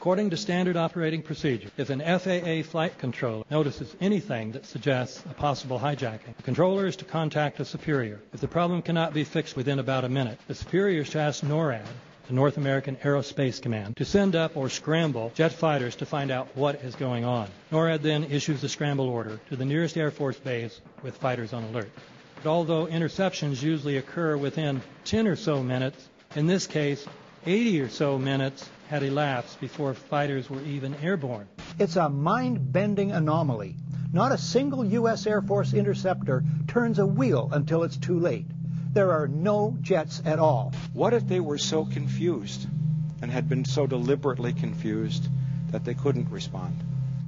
According to standard operating procedure, if an FAA flight controller notices anything that suggests a possible hijacking, the controller is to contact a superior. If the problem cannot be fixed within about a minute, the superior is to ask NORAD, the North American Aerospace Command, to send up or scramble jet fighters to find out what is going on. NORAD then issues the scramble order to the nearest Air Force base with fighters on alert. But although interceptions usually occur within 10 or so minutes, in this case, 80 or so minutes had elapsed before fighters were even airborne. It's a mind-bending anomaly. Not a single U.S. Air Force interceptor turns a wheel until it's too late. There are no jets at all. What if they were so confused and had been so deliberately confused that they couldn't respond?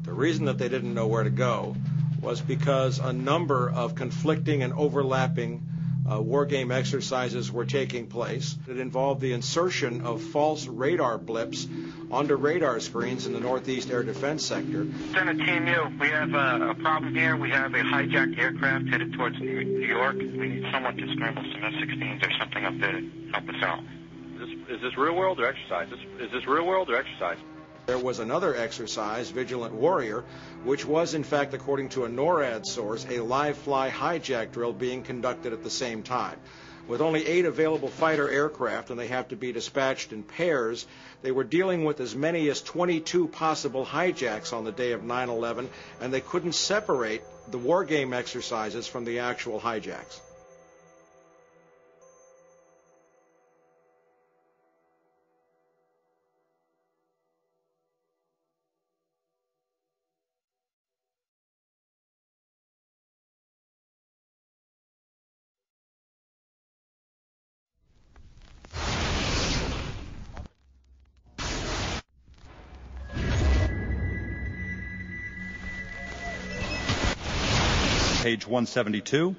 The reason that they didn't know where to go was because a number of conflicting and overlapping war game exercises were taking place. It involved the insertion of false radar blips onto radar screens in the Northeast Air Defense Sector. Lieutenant Team U, we have a problem here. We have a hijacked aircraft headed towards New York. We need someone to scramble some F-16s or something up there to help us out. Is this real world or exercise? Is this real world or exercise? There was another exercise, Vigilant Warrior, which was, in fact, according to a NORAD source, a live-fly hijack drill being conducted at the same time. With only 8 available fighter aircraft, and they have to be dispatched in pairs, they were dealing with as many as 22 possible hijacks on the day of 9/11, and they couldn't separate the war game exercises from the actual hijacks. Page 172.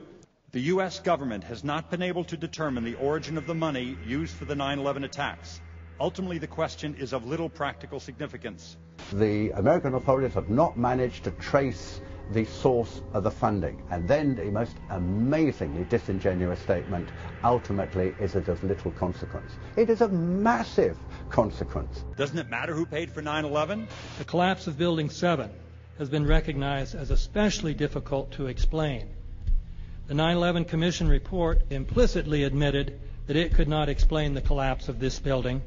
The U.S. government has not been able to determine the origin of the money used for the 9/11 attacks. Ultimately, the question is of little practical significance. The American authorities have not managed to trace the source of the funding. And then the most amazingly disingenuous statement, ultimately, is it of little consequence. It is of massive consequence. Doesn't it matter who paid for 9/11? The collapse of Building 7 has been recognized as especially difficult to explain. The 9/11 Commission report implicitly admitted that it could not explain the collapse of this building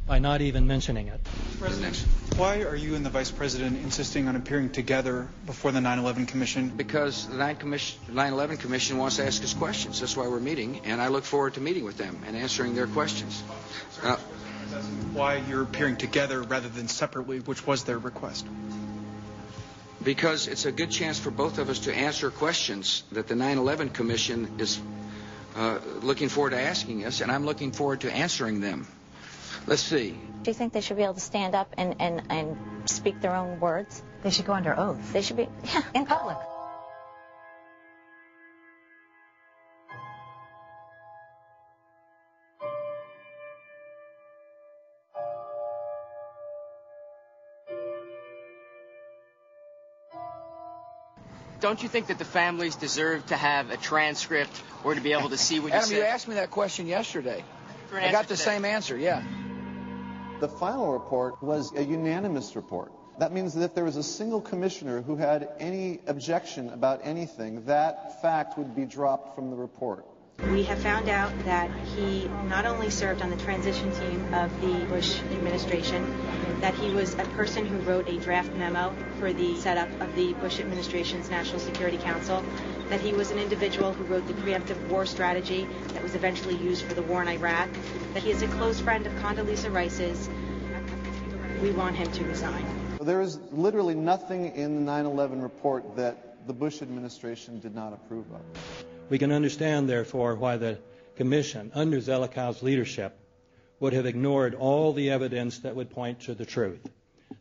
by not even mentioning it. President, why are you and the Vice President insisting on appearing together before the 9/11 Commission? Because the 9/11 Commission wants to ask us questions. That's why we're meeting, and I look forward to meeting with them and answering their questions. Why you're appearing together rather than separately, which was their request? Because it's a good chance for both of us to answer questions that the 9/11 Commission is looking forward to asking us, and I'm looking forward to answering them. Let's see. Do you think they should be able to stand up and speak their own words? They should go under oath. They should be, yeah, in public. Don't you think that the families deserve to have a transcript or to be able to see what you Adam, said? you asked me that question yesterday. I got the same answer, yeah. The final report was a unanimous report. That means that if there was a single commissioner who had any objection about anything, that fact would be dropped from the report. We have found out that he not only served on the transition team of the Bush administration, that he was a person who wrote a draft memo for the setup of the Bush administration's National Security Council, that he was an individual who wrote the preemptive war strategy that was eventually used for the war in Iraq, that he is a close friend of Condoleezza Rice's. We want him to resign. There is literally nothing in the 9/11 report that the Bush administration did not approve of. We can understand, therefore, why the Commission, under Zelikow's leadership, would have ignored all the evidence that would point to the truth,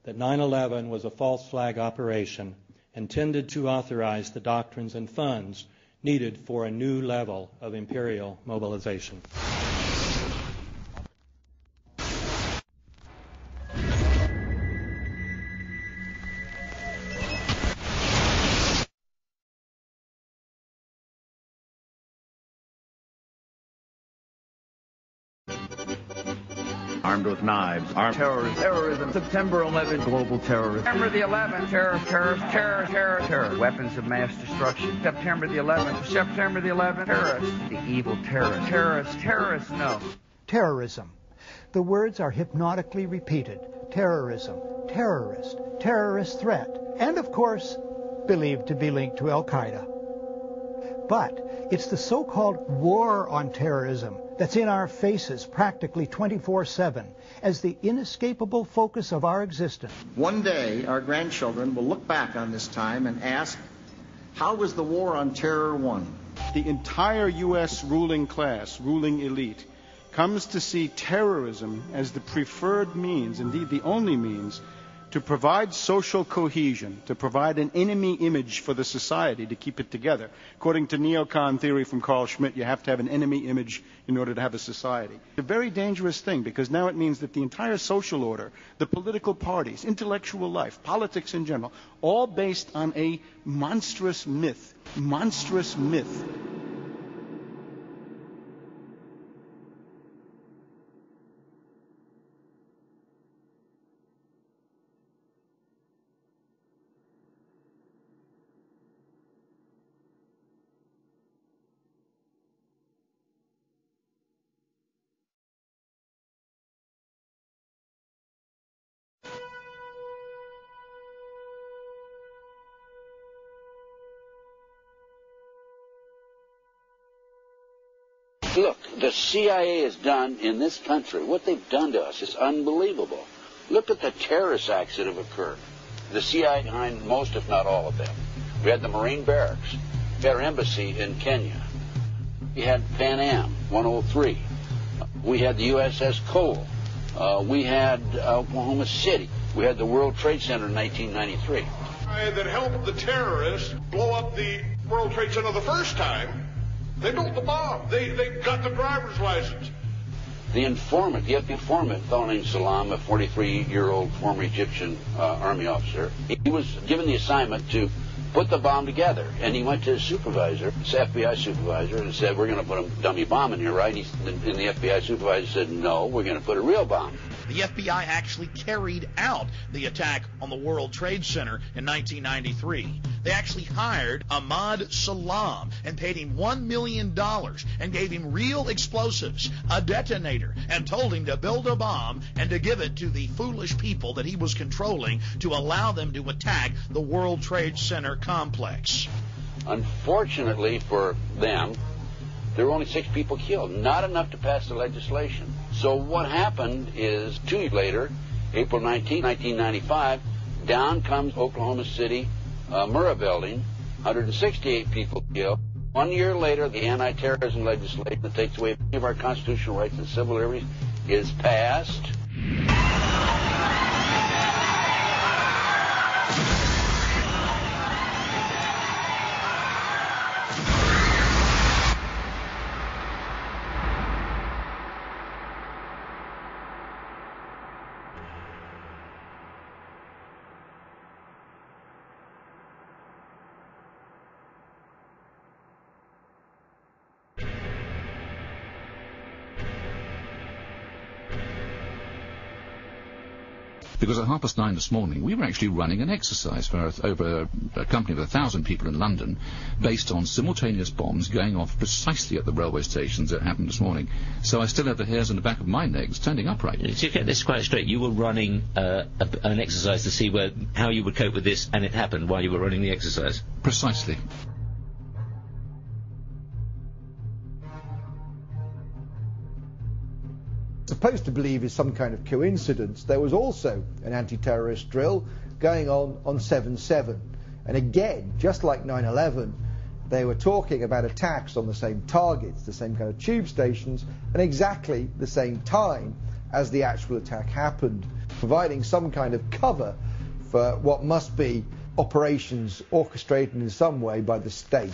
that 9/11 was a false flag operation intended to authorize the doctrines and funds needed for a new level of imperial mobilization. armed with knives, armed terrorism, September 11, global terrorism, September the 11th, terror, weapons of mass destruction, September the 11th, terrorists, the evil terrorists, no. Terrorism. The words are hypnotically repeated. Terrorism, terrorist, terrorist threat, and of course, believed to be linked to Al-Qaeda. But it's the so-called war on terrorism that's in our faces practically 24/7 as the inescapable focus of our existence. One day, our grandchildren will look back on this time and ask, how was the war on terror won? The entire U.S. ruling class, ruling elite, comes to see terrorism as the preferred means, indeed the only means, to provide social cohesion, to provide an enemy image for the society to keep it together. According to neocon theory from Carl Schmitt, you have to have an enemy image in order to have a society. It's a very dangerous thing, because now it means that the entire social order, the political parties, intellectual life, politics in general, all based on a monstrous myth. Look, the CIA has done in this country, what they've done to us is unbelievable. Look at the terrorist acts that have occurred. The CIA behind most, if not all of them. We had the Marine barracks. We had our embassy in Kenya. We had Pan Am 103. We had the USS Cole. We had Oklahoma City. We had the World Trade Center in 1993. That helped the terrorists blow up the World Trade Center the first time. They built the bomb. They got the driver's license. The informant, the informant, a fellow named Salam, a 43-year-old former Egyptian army officer, he was given the assignment to put the bomb together. And he went to his supervisor, his FBI supervisor, and said, we're going to put a dummy bomb in here, right? And the FBI supervisor said, no, we're going to put a real bomb. The FBI actually carried out the attack on the World Trade Center in 1993. They actually hired Ahmad Salam and paid him $1 million and gave him real explosives, a detonator, and told him to build a bomb and to give it to the foolish people that he was controlling to allow them to attack the World Trade Center complex. Unfortunately for them, there were only 6 people killed, not enough to pass the legislation. So what happened is 2 years later, April 19, 1995, down comes Oklahoma City Murrah building, 168 people killed. 1 year later, the anti-terrorism legislation that takes away many of our constitutional rights and civil liberties is passed. Because at 9:30 this morning, we were actually running an exercise for over a company of 1,000 people in London, based on simultaneous bombs going off precisely at the railway stations that happened this morning. So I still have the hairs on the back of my neck standing upright. To get this quite straight, you were running an exercise to see how you would cope with this, and it happened while you were running the exercise? Precisely. Supposed to believe is some kind of coincidence, there was also an anti-terrorist drill going on 7/7. And again, just like 9/11, they were talking about attacks on the same targets, the same kind of tube stations, and exactly the same time as the actual attack happened, providing some kind of cover for what must be operations orchestrated in some way by the state.